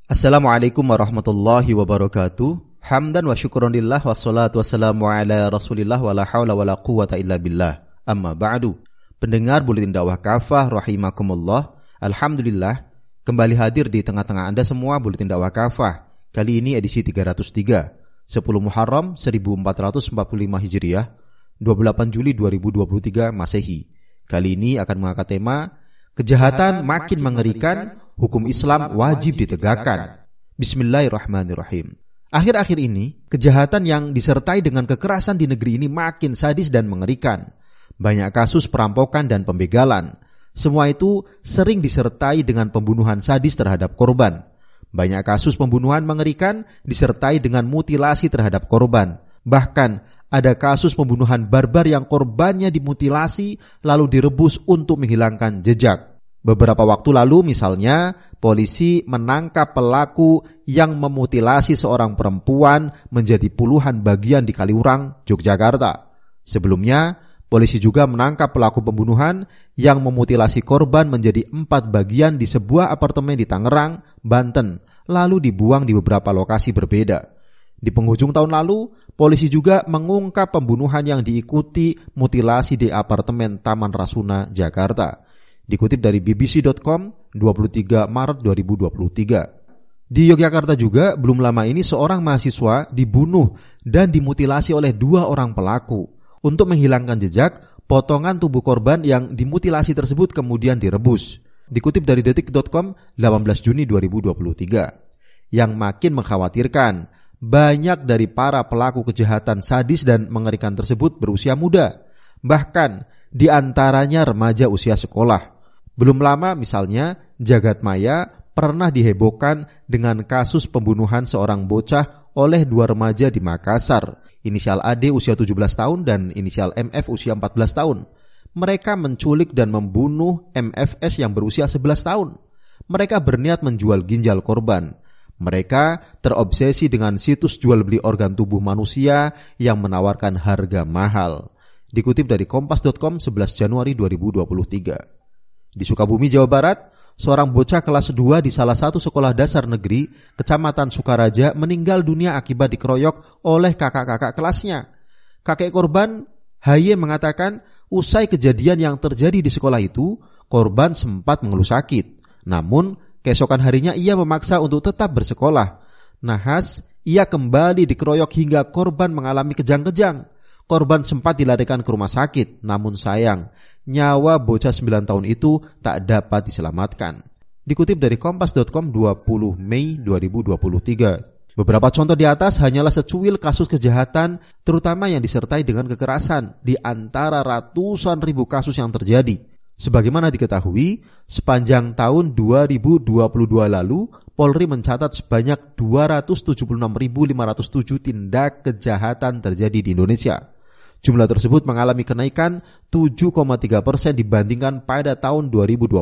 Assalamualaikum warahmatullahi wabarakatuh. Hamdan wa syukuronillah wassalatu wassalamu ala rasulillah wa la hawla wa la quwata illa billah. Amma ba'du. Pendengar Buletin Dakwah Kafah rahimakumullah. Alhamdulillah kembali hadir di tengah-tengah Anda semua Buletin Dakwah Kafah. Kali ini edisi 303, 10 Muharram 1445 Hijriah, 28 Juli 2023 Masehi. Kali ini akan mengangkat tema kejahatan makin mengerikan, hukum Islam wajib ditegakkan. Bismillahirrahmanirrahim. Akhir-akhir ini, kejahatan yang disertai dengan kekerasan di negeri ini makin sadis dan mengerikan. Banyak kasus perampokan dan pembegalan. Semua itu sering disertai dengan pembunuhan sadis terhadap korban. Banyak kasus pembunuhan mengerikan disertai dengan mutilasi terhadap korban. Bahkan ada kasus pembunuhan barbar yang korbannya dimutilasi lalu direbus untuk menghilangkan jejak. Beberapa waktu lalu misalnya, polisi menangkap pelaku yang memutilasi seorang perempuan menjadi puluhan bagian di Kaliurang, Yogyakarta. Sebelumnya, polisi juga menangkap pelaku pembunuhan yang memutilasi korban menjadi 4 bagian di sebuah apartemen di Tangerang, Banten, lalu dibuang di beberapa lokasi berbeda. Di penghujung tahun lalu, polisi juga mengungkap pembunuhan yang diikuti mutilasi di apartemen Taman Rasuna, Jakarta. Dikutip dari bbc.com 23 Maret 2023. Di Yogyakarta juga belum lama ini seorang mahasiswa dibunuh dan dimutilasi oleh 2 orang pelaku. Untuk menghilangkan jejak, potongan tubuh korban yang dimutilasi tersebut kemudian direbus. Dikutip dari detik.com 18 Juni 2023. Yang makin mengkhawatirkan, banyak dari para pelaku kejahatan sadis dan mengerikan tersebut berusia muda. Bahkan di antaranya remaja usia sekolah. Belum lama misalnya, Jagadmaya pernah dihebohkan dengan kasus pembunuhan seorang bocah oleh 2 remaja di Makassar. Inisial AD usia 17 tahun dan inisial MF usia 14 tahun. Mereka menculik dan membunuh MFS yang berusia 11 tahun. Mereka berniat menjual ginjal korban. Mereka terobsesi dengan situs jual beli organ tubuh manusia yang menawarkan harga mahal. Dikutip dari kompas.com 11 Januari 2023. Di Sukabumi, Jawa Barat, seorang bocah kelas 2 di salah satu sekolah dasar negeri, Kecamatan Sukaraja, meninggal dunia akibat dikeroyok oleh kakak-kakak kelasnya. Kakek korban, HY, mengatakan, usai kejadian yang terjadi di sekolah itu, korban sempat mengeluh sakit. Namun, keesokan harinya ia memaksa untuk tetap bersekolah. Nahas, ia kembali dikeroyok hingga korban mengalami kejang-kejang. Korban sempat dilarikan ke rumah sakit, namun sayang, nyawa bocah 9 tahun itu tak dapat diselamatkan. Dikutip dari kompas.com 20 Mei 2023. Beberapa contoh di atas hanyalah secuil kasus kejahatan, terutama yang disertai dengan kekerasan, di antara ratusan ribu kasus yang terjadi. Sebagaimana diketahui, sepanjang tahun 2022 lalu, Polri mencatat sebanyak 276.507 tindak kejahatan terjadi di Indonesia. Jumlah tersebut mengalami kenaikan 7,3% dibandingkan pada tahun 2021.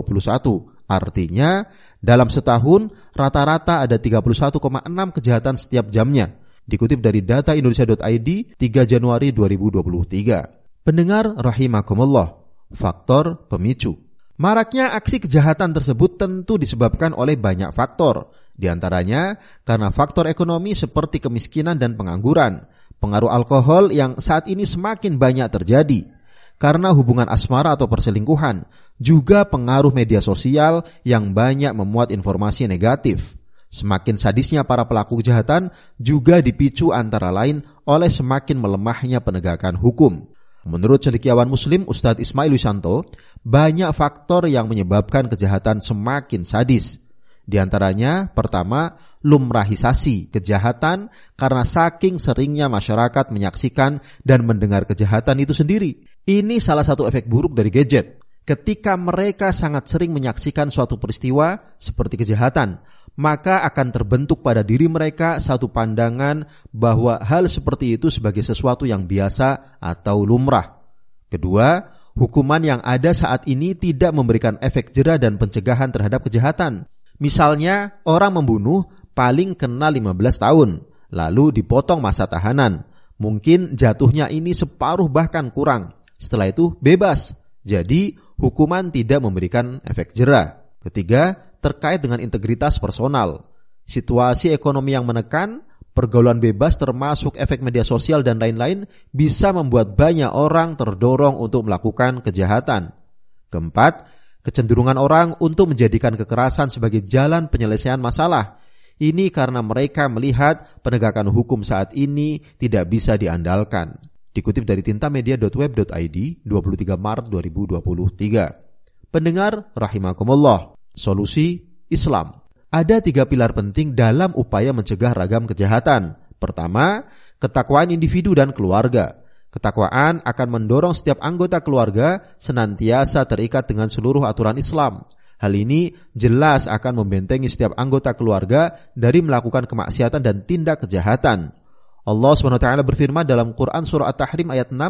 Artinya, dalam setahun rata-rata ada 31,6 kejahatan setiap jamnya. Dikutip dari data Indonesia.id 3 Januari 2023. Pendengar rahimakumullah, faktor pemicu. Maraknya aksi kejahatan tersebut tentu disebabkan oleh banyak faktor. Di antaranya karena faktor ekonomi seperti kemiskinan dan pengangguran. Pengaruh alkohol yang saat ini semakin banyak terjadi, karena hubungan asmara atau perselingkuhan, juga pengaruh media sosial yang banyak memuat informasi negatif. Semakin sadisnya para pelaku kejahatan juga dipicu antara lain oleh semakin melemahnya penegakan hukum. Menurut cendekiawan Muslim Ustadz Ismail Wisanto, banyak faktor yang menyebabkan kejahatan semakin sadis. Di antaranya, pertama, lumrahisasi kejahatan karena saking seringnya masyarakat menyaksikan dan mendengar kejahatan itu sendiri. Ini salah satu efek buruk dari gadget. Ketika mereka sangat sering menyaksikan suatu peristiwa seperti kejahatan, maka akan terbentuk pada diri mereka satu pandangan bahwa hal seperti itu sebagai sesuatu yang biasa atau lumrah. Kedua, hukuman yang ada saat ini tidak memberikan efek jera dan pencegahan terhadap kejahatan. Misalnya, orang membunuh paling kena 15 tahun, lalu dipotong masa tahanan. Mungkin jatuhnya ini separuh bahkan kurang. Setelah itu bebas. Jadi, hukuman tidak memberikan efek jera. Ketiga, terkait dengan integritas personal. situasi ekonomi yang menekan, pergaulan bebas termasuk efek media sosial dan lain-lain bisa membuat banyak orang terdorong untuk melakukan kejahatan. Keempat, kecenderungan orang untuk menjadikan kekerasan sebagai jalan penyelesaian masalah. Ini karena mereka melihat penegakan hukum saat ini tidak bisa diandalkan. Dikutip dari tintamedia.web.id 23 Maret 2023. Pendengar rahimakumullah, solusi Islam. Ada 3 pilar penting dalam upaya mencegah ragam kejahatan. Pertama, ketakwaan individu dan keluarga. Ketakwaan akan mendorong setiap anggota keluarga senantiasa terikat dengan seluruh aturan Islam. Hal ini jelas akan membentengi setiap anggota keluarga dari melakukan kemaksiatan dan tindak kejahatan. Allah SWT berfirman dalam Quran surah At-Tahrim ayat 6,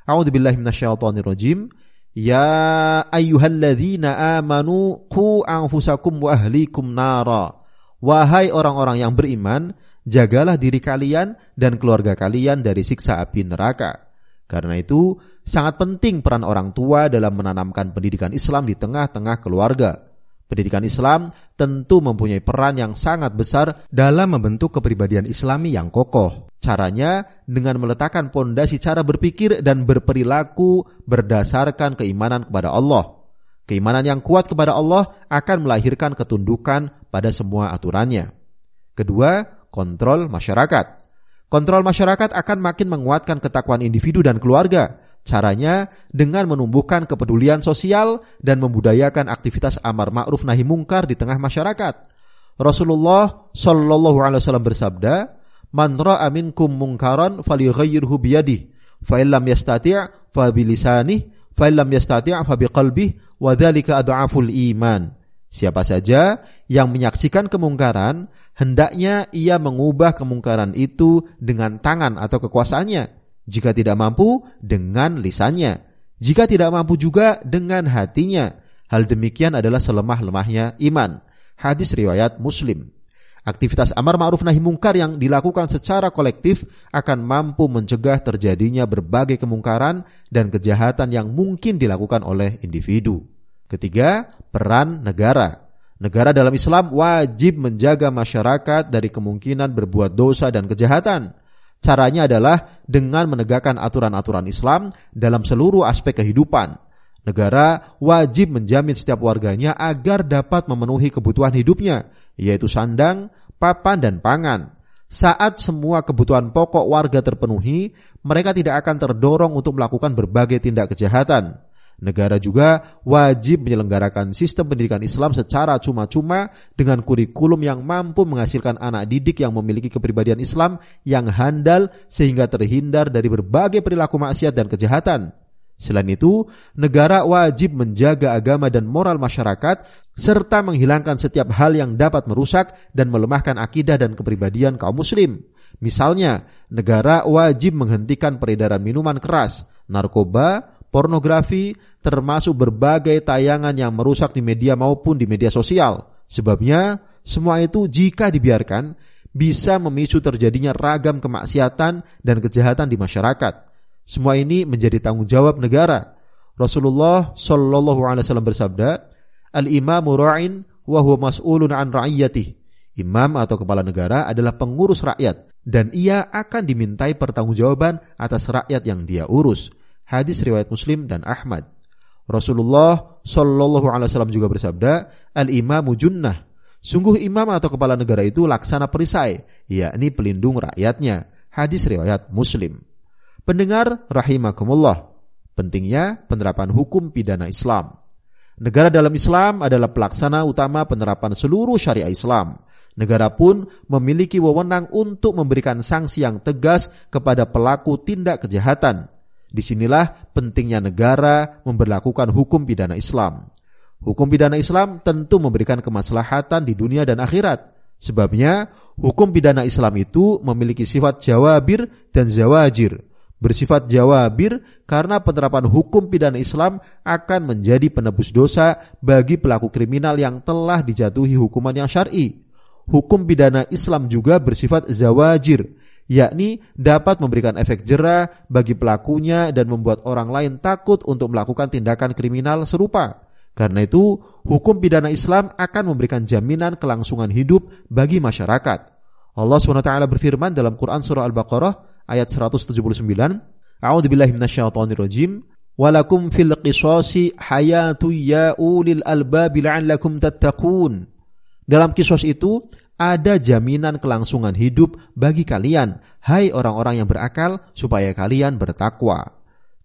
A'udzubillahi minasyaitonirrajim, Ya ayyuhalladzina amanu qu anfusakum wa ahlikum nara. Wahai orang-orang yang beriman, jagalah diri kalian dan keluarga kalian dari siksa api neraka. Karena itu, sangat penting peran orang tua dalam menanamkan pendidikan Islam di tengah-tengah keluarga. Pendidikan Islam tentu mempunyai peran yang sangat besar dalam membentuk kepribadian Islami yang kokoh. Caranya dengan meletakkan pondasi cara berpikir dan berperilaku berdasarkan keimanan kepada Allah. Keimanan yang kuat kepada Allah akan melahirkan ketundukan pada semua aturannya. Kedua, kontrol masyarakat. Kontrol masyarakat akan makin menguatkan ketakwaan individu dan keluarga. Caranya dengan menumbuhkan kepedulian sosial dan membudayakan aktivitas amar ma'ruf nahi mungkar di tengah masyarakat. Rasulullah sallallahu alaihi wasallam bersabda, "Man ra'a minkum munkaran falyughayyirhu biyadihi, fa illam yastati' fa bilisanihi, fa illam yastati' fa biqalbihi, wa dzalika adhaful iman." Siapa saja yang menyaksikan kemungkaran, hendaknya ia mengubah kemungkaran itu dengan tangan atau kekuasaannya. Jika tidak mampu, dengan lisannya. Jika tidak mampu juga, dengan hatinya. Hal demikian adalah selemah-lemahnya iman. Hadis riwayat Muslim. Aktivitas amar ma'ruf nahi mungkar yang dilakukan secara kolektif akan mampu mencegah terjadinya berbagai kemungkaran dan kejahatan yang mungkin dilakukan oleh individu. Ketiga, peran negara. Negara dalam Islam wajib menjaga masyarakat dari kemungkinan berbuat dosa dan kejahatan. Caranya adalah dengan menegakkan aturan-aturan Islam dalam seluruh aspek kehidupan. Negara wajib menjamin setiap warganya agar dapat memenuhi kebutuhan hidupnya, yaitu sandang, papan, dan pangan. Saat semua kebutuhan pokok warga terpenuhi, mereka tidak akan terdorong untuk melakukan berbagai tindak kejahatan. Negara juga wajib menyelenggarakan sistem pendidikan Islam secara cuma-cuma dengan kurikulum yang mampu menghasilkan anak didik yang memiliki kepribadian Islam yang handal sehingga terhindar dari berbagai perilaku maksiat dan kejahatan. Selain itu, negara wajib menjaga agama dan moral masyarakat serta menghilangkan setiap hal yang dapat merusak dan melemahkan akidah dan kepribadian kaum muslim. Misalnya, negara wajib menghentikan peredaran minuman keras, narkoba, pornografi, termasuk berbagai tayangan yang merusak di media maupun di media sosial. Sebabnya, semua itu jika dibiarkan, bisa memicu terjadinya ragam kemaksiatan dan kejahatan di masyarakat. Semua ini menjadi tanggung jawab negara. Rasulullah sallallahu alaihi wasallam bersabda, "Al-imamu ra'in wa huwa mas'ulun an ra'iyyatihi." Imam atau kepala negara adalah pengurus rakyat dan ia akan dimintai pertanggungjawaban atas rakyat yang dia urus. Hadis riwayat Muslim dan Ahmad. Rasulullah sallallahu alaihi wasallam juga bersabda, "Al-imamu junnah." Sungguh imam atau kepala negara itu laksana perisai, yakni pelindung rakyatnya. Hadis riwayat Muslim. Pendengar rahimakumullah, pentingnya penerapan hukum pidana Islam. Negara dalam Islam adalah pelaksana utama penerapan seluruh syariah Islam. Negara pun memiliki wewenang untuk memberikan sanksi yang tegas kepada pelaku tindak kejahatan. Disinilah pentingnya negara memberlakukan hukum pidana Islam. Hukum pidana Islam tentu memberikan kemaslahatan di dunia dan akhirat. Sebabnya, hukum pidana Islam itu memiliki sifat jawabir dan zawajir. Bersifat jawabir karena penerapan hukum pidana Islam akan menjadi penebus dosa bagi pelaku kriminal yang telah dijatuhi hukuman yang syar'i. Hukum pidana Islam juga bersifat zawajir, yakni dapat memberikan efek jera bagi pelakunya dan membuat orang lain takut untuk melakukan tindakan kriminal serupa. Karena itu, hukum pidana Islam akan memberikan jaminan kelangsungan hidup bagi masyarakat. Allah SWT berfirman dalam Quran surah Al-Baqarah ayat 179, A'udzubillahi minasyaitonirrajim, walakum fil qisasi hayatu ya ulil albabi la'allakum tattaqun. Dalam kisos itu ada jaminan kelangsungan hidup bagi kalian, hai orang-orang yang berakal, supaya kalian bertakwa.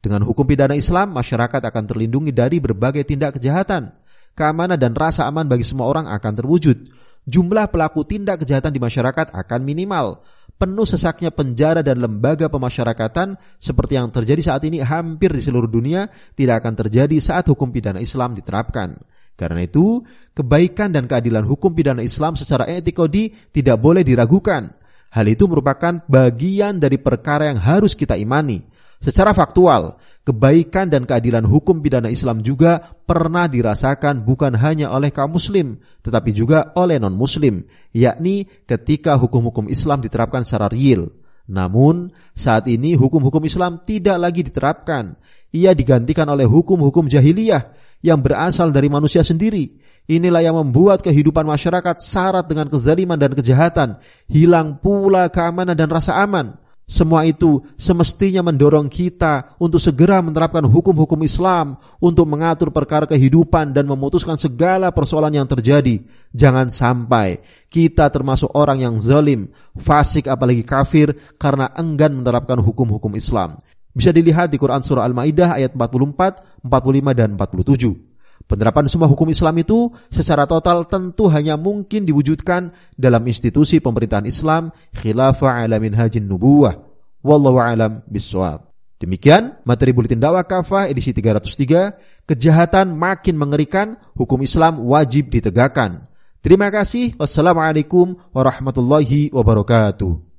Dengan hukum pidana Islam, masyarakat akan terlindungi dari berbagai tindak kejahatan. Keamanan dan rasa aman bagi semua orang akan terwujud. Jumlah pelaku tindak kejahatan di masyarakat akan minimal. Penuh sesaknya penjara dan lembaga pemasyarakatan seperti yang terjadi saat ini hampir di seluruh dunia tidak akan terjadi saat hukum pidana Islam diterapkan. Karena itu, kebaikan dan keadilan hukum pidana Islam secara etikodi tidak boleh diragukan. Hal itu merupakan bagian dari perkara yang harus kita imani. Secara faktual, kebaikan dan keadilan hukum pidana Islam juga pernah dirasakan bukan hanya oleh kaum muslim, tetapi juga oleh non-muslim, yakni ketika hukum-hukum Islam diterapkan secara real. Namun, saat ini hukum-hukum Islam tidak lagi diterapkan. Ia digantikan oleh hukum-hukum jahiliyah yang berasal dari manusia sendiri. Inilah yang membuat kehidupan masyarakat syarat dengan kezaliman dan kejahatan, hilang pula keamanan dan rasa aman. Semua itu semestinya mendorong kita untuk segera menerapkan hukum-hukum Islam untuk mengatur perkara kehidupan dan memutuskan segala persoalan yang terjadi. Jangan sampai kita termasuk orang yang zalim, fasik apalagi kafir karena enggan menerapkan hukum-hukum Islam. Bisa dilihat di Quran surah Al-Maidah ayat 44, 45 dan 47. Penerapan semua hukum Islam itu secara total tentu hanya mungkin diwujudkan dalam institusi pemerintahan Islam khilafah ala minhajin nubuwah. Wallahu a'lam bishawab. Demikian materi Buletin Dakwah Kafah edisi 303, kejahatan makin mengerikan, hukum Islam wajib ditegakkan. Terima kasih. Wassalamualaikum warahmatullahi wabarakatuh.